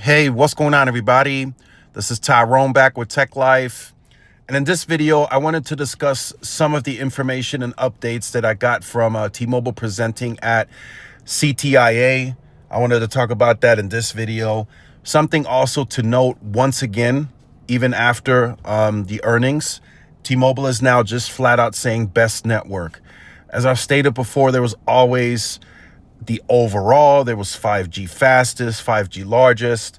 Hey, what's going on, everybody? This is Tyrone back with Tech Life. And in this video, I wanted to discuss some of the information and updates that I got from T-Mobile presenting at CTIA. I wanted to talk about that in this video. Something also to note, once again, even after the earnings, T-Mobile is now just flat out saying best network. As I've stated before, there was always the overall, there was 5G fastest, 5G largest.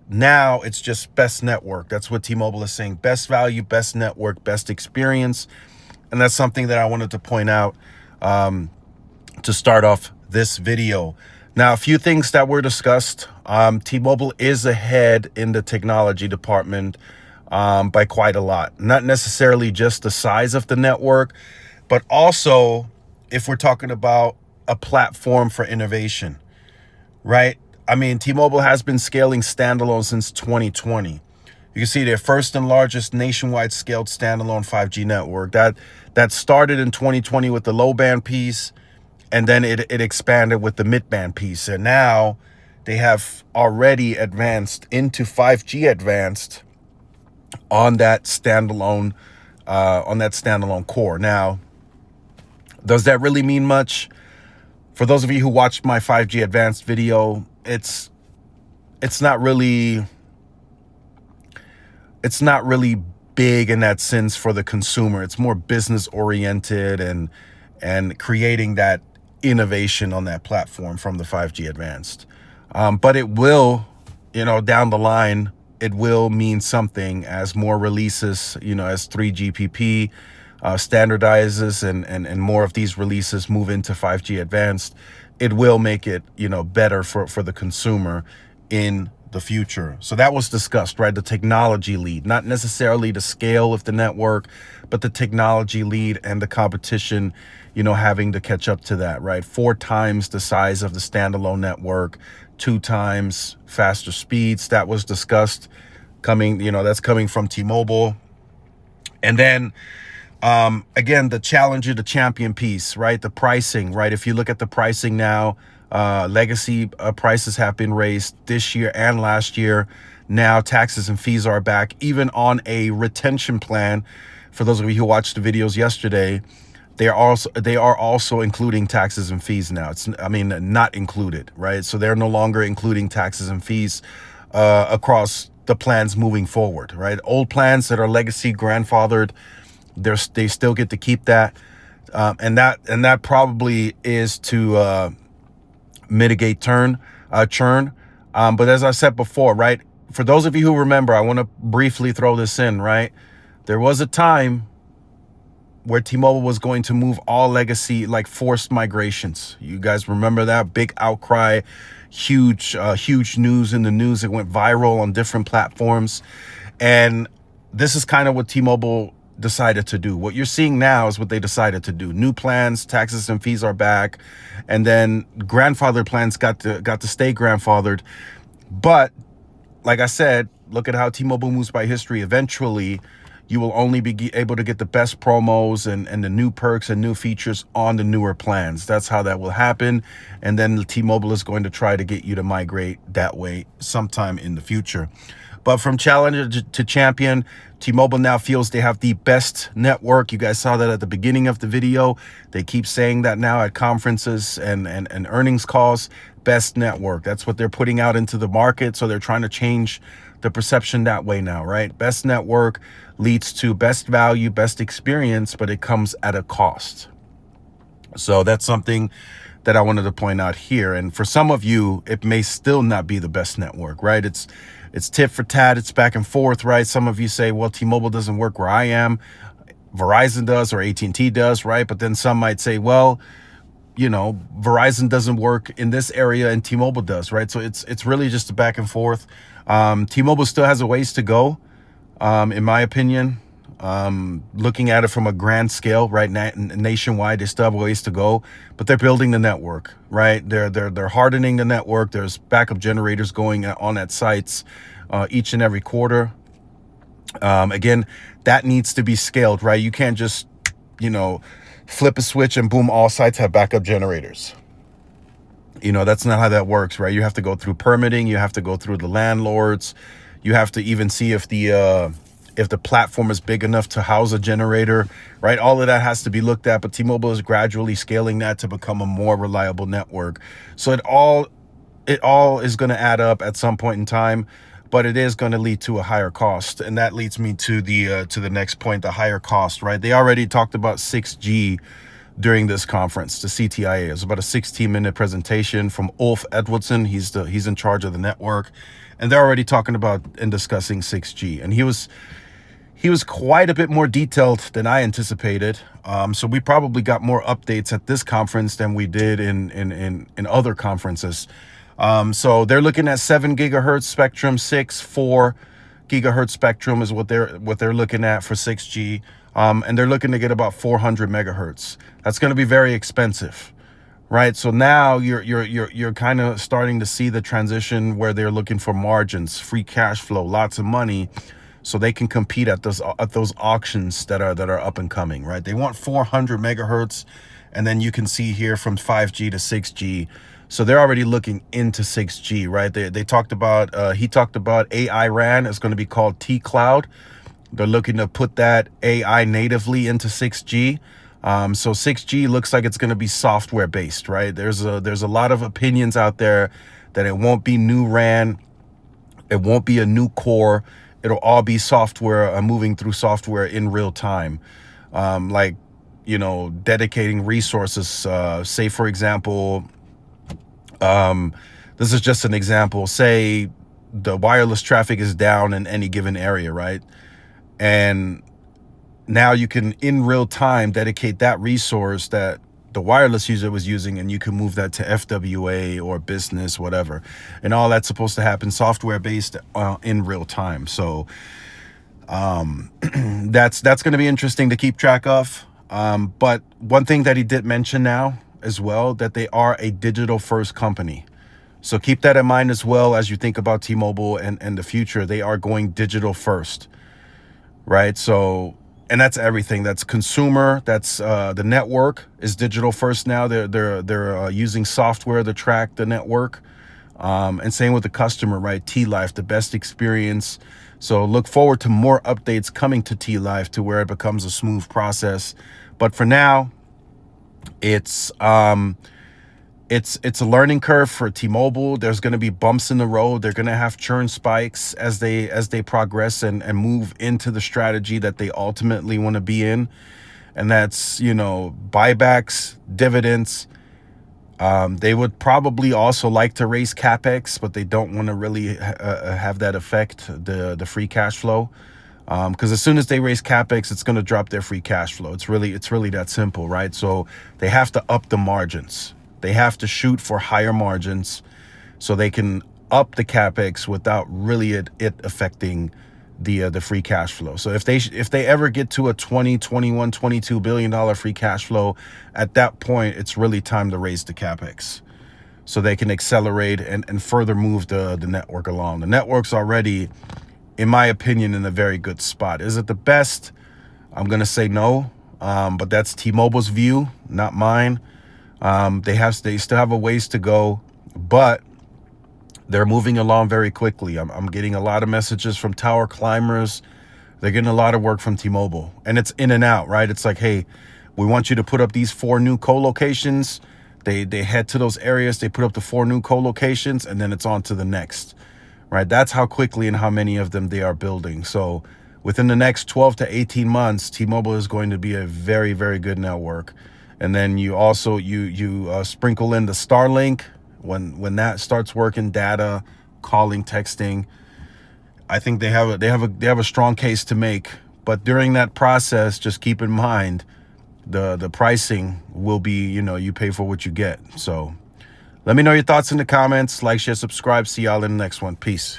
Now it's just best network. That's what T-Mobile is saying. Best value, best network, best experience. And that's something that I wanted to point out to start off this video. Now, a few things that were discussed. T-Mobile is ahead in the technology department by quite a lot. Not necessarily just the size of the network, but also if we're talking about a platform for innovation, right? I mean, T-Mobile has been scaling standalone since 2020. You can see their first and largest nationwide scaled standalone 5G network. That started in 2020 with the low band piece, and then it expanded with the mid band piece. And now they have already advanced into 5G advanced on that standalone core. Now, does that really mean much? For those of you who watched my 5G advanced video, it's not really big in that sense for the consumer. It's more business oriented and creating that innovation on that platform from the 5G advanced. But it will, down the line, it will mean something as more releases, as 3GPP standardizes and more of these releases move into 5G advanced. It will make it, better for the consumer in the future. So that was discussed, right? The technology lead, not necessarily the scale of the network, but the technology lead and the competition, having to catch up to that, right? 4 times the size of the standalone network, 2 times faster speeds. That was discussed that's coming from T-Mobile. And then again, the challenger, the champion piece, right? The pricing, right? If you look at the pricing now, legacy prices have been raised this year and last year. Now taxes and fees are back, even on a retention plan. For those of you who watched the videos yesterday, they are also including taxes and fees now. Not included, right? So they're no longer including taxes and fees across the plans moving forward, right? Old plans that are legacy grandfathered, they still get to keep that, and that probably is to mitigate churn. But as I said before, right, for those of you who remember, I want to briefly throw this in, right? There was a time where T-Mobile was going to move all legacy, like forced migrations. You guys remember that big outcry, huge news in the news. It went viral on different platforms, and this is kind of what T-Mobile decided to do. What you're seeing now is what they decided to do. New plans, taxes and fees are back, and then grandfather plans got to stay grandfathered. But like I said, look at how T-Mobile moves by history. Eventually, you will only be able to get the best promos and the new perks and new features on the newer plans. That's how that will happen. And then T-Mobile is going to try to get you to migrate that way sometime in the future. But from challenger to champion, T-Mobile now feels they have the best network. You guys saw that at the beginning of the video. They keep saying that now at conferences and earnings calls. Best network. That's what they're putting out into the market. So they're trying to change the perception that way now, right? Best network leads to best value, best experience, but it comes at a cost. So that's something that I wanted to point out here. And for some of you, it may still not be the best network, right? It's tit for tat. It's back and forth, right? Some of you say, well, T-Mobile doesn't work where I am. Verizon does, or AT&T does, right? But then some might say, well, Verizon doesn't work in this area and T-Mobile does, right? So it's really just a back and forth. T-Mobile still has a ways to go, in my opinion. Looking at it from a grand scale, right, nationwide, they still have ways to go, but they're building the network, right? They're hardening the network. There's backup generators going on at sites each and every quarter. Again, that needs to be scaled, right? You can't just, flip a switch and boom, all sites have backup generators. That's not how that works, right? You have to go through permitting, you have to go through the landlords, you have to even see if the platform is big enough to house a generator, right? All of that has to be looked at, but T-Mobile is gradually scaling that to become a more reliable network. So it all is going to add up at some point in time, but it is going to lead to a higher cost. And that leads me to the next point, the higher cost, right? They already talked about 6G during this conference, the CTIA. It was about a 16-minute presentation from Ulf Edwardson. He's in charge of the network, and they're already talking about and discussing 6G. And he was quite a bit more detailed than I anticipated. So we probably got more updates at this conference than we did in other conferences. So they're looking at 7 gigahertz spectrum, 4 gigahertz spectrum is what they're looking at for 6G. And they're looking to get about 400 megahertz. That's going to be very expensive, right? So now you're kind of starting to see the transition where they're looking for margins, free cash flow, lots of money, so they can compete at those auctions that are up and coming, right? They want 400 megahertz, and then you can see here from 5G to 6G. So they're already looking into 6G, right? They talked about he talked about AI RAN. It's going to be called T-Cloud. They're looking to put that AI natively into 6G. So 6G looks like it's going to be software based, right? There's a lot of opinions out there that it won't be new RAN, it won't be a new core. It'll all be software, moving through software in real time, like dedicating resources. Say for example, this is just an example. Say the wireless traffic is down in any given area, right? And now you can, in real time, dedicate that resource that the wireless user was using, and you can move that to FWA or business, whatever. And all that's supposed to happen software-based in real time. So that's going to be interesting to keep track of. But one thing that he did mention now as well, that they are a digital-first company. So keep that in mind as well as you think about T-Mobile and the future. They are going digital first. Right. So, and that's everything. That's consumer. That's the network is digital first now. They're using software to track the network. And same with the customer, right? T-Life, the best experience. So look forward to more updates coming to T-Life to where it becomes a smooth process. But for now, it's a learning curve for T-Mobile. There's going to be bumps in the road. They're going to have churn spikes as they progress and move into the strategy that they ultimately want to be in. And that's, buybacks, dividends. They would probably also like to raise CapEx, but they don't want to really have that affect the free cash flow. Because as soon as they raise CapEx, it's going to drop their free cash flow. It's really that simple, right? So they have to up the margins. They have to shoot for higher margins so they can up the CapEx without really it affecting the free cash flow. So if they ever get to a 20, 21, $22 billion free cash flow, at that point, it's really time to raise the CapEx so they can accelerate and further move the network along. The network's already, in my opinion, in a very good spot. Is it the best? I'm going to say no, but that's T-Mobile's view, not mine. They still have a ways to go, but they're moving along very quickly. I'm getting a lot of messages from tower climbers. They're getting a lot of work from T-Mobile, and it's in and out, right? It's like, hey, we want you to put up these 4 new co-locations. They head to those areas. They put up the 4 new co-locations, and then it's on to the next, right? That's how quickly and how many of them they are building. So within the next 12 to 18 months, T-Mobile is going to be a very, very good network. And then you also you sprinkle in the Starlink when that starts working, data, calling, texting. I think they have a strong case to make. But during that process, just keep in mind the pricing will be, you pay for what you get. So let me know your thoughts in the comments. Like, share, subscribe. See y'all in the next one. Peace.